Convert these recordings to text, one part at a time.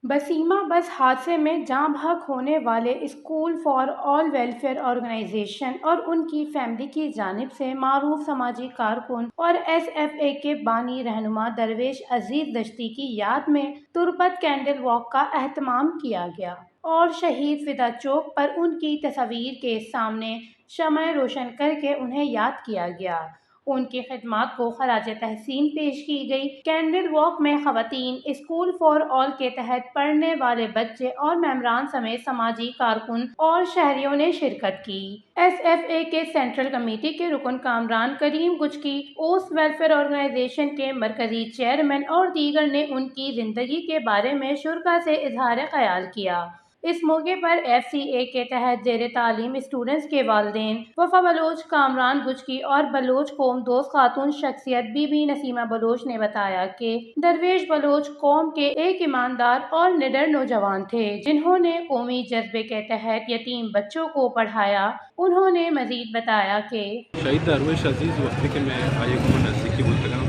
بسیمہ بس حادثے میں جاں بحق ہونے والے school for all welfare organisation اور ان کی فیملی کی جانب سے معروف سماجی کارکن اور ایس ایف اے کے بانی رہنما درویش عزیز دشتی کی یاد میں تربت کینڈل واک کا اہتمام کیا گیا اور شہید فدا چوک پر ان کی تصویر کے سامنے شمع روشن کر کے انہیں یاد کیا گیا۔ ان کی خدمات کو خراج تحسین پیش کی گئی۔ کینڈل واک میں خواتین، اسکول فار آل کے تحت پڑھنے والے بچے اور ممبران سمیت سماجی کارکن اور شہریوں نے شرکت کی۔ ایس ایف اے کے سینٹرل کمیٹی کے رکن کامران کریم گجکی، اوس ویلفیئر آرگنائزیشن کے مرکزی چیئرمین اور دیگر نے ان کی زندگی کے بارے میں شرکاء سے اظہار خیال کیا۔ اس موقع پر ایف سی اے کے تحت زیر تعلیم اسٹوڈنٹس کے والدین وفا بلوچ، کامران گجکی اور بلوچ قوم دوست خاتون شخصیت بی بی نسیمہ بلوچ نے بتایا کہ درویش بلوچ قوم کے ایک ایماندار اور نڈر نوجوان تھے جنہوں نے قومی جذبے کے تحت یتیم بچوں کو پڑھایا۔ انہوں نے مزید بتایا کہ شہید درویش عزیز وقتی کہ میں آئے کو نزدیکی بودتگم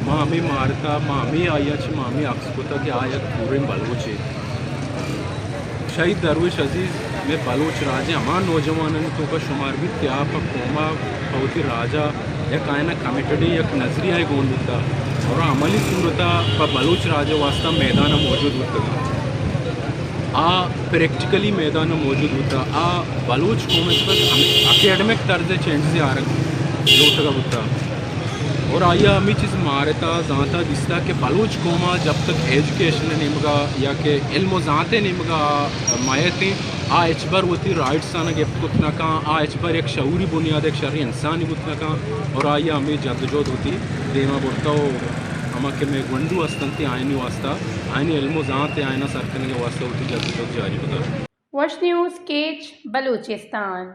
مامی مارتا مامی آیا چھ مامی عکس کوتا کہ آیا پورے بلوچ شہید درویش عزیز میں بلوچ راجہ امان نوجوانوں تو کا شمار بھی تیا پا قوما پوتی راجہ یک آئینہ کمیٹڈی یک نظریہ گون ہوتا اور عملی صورتا پا بلوچ راجہ واسطہ میدان موجود ہوتا پریکٹیکلی میدان موجود ہوتا بلوچ قوم اس پر اکیڈمک طرز چینج سے لوٹا ہوتا اور آیا ہمیں چیز مارتا زانتا دستا کہ بلوچ قوما جب تک ایجوکیشن نمگا یا کہ علم و ذاتے نمگا مایتیں ایچ بر ہوتی رائٹس آنا گفت کتنا کان ایچ بر ایک شعوری بنیاد ایک شرعی انسانی کتنا کان اور آیا ہمیں جدوجہد ہوتی دیما بڑھتا ہو ہما کہ میں گنڈو استنتی آئینی واسطہ آئینی علم و ذات آئینہ سرکنے کے واسطہ ہوتی جدوجہد جاری ہوتا۔ وش نیوز کیچ بلوچستان۔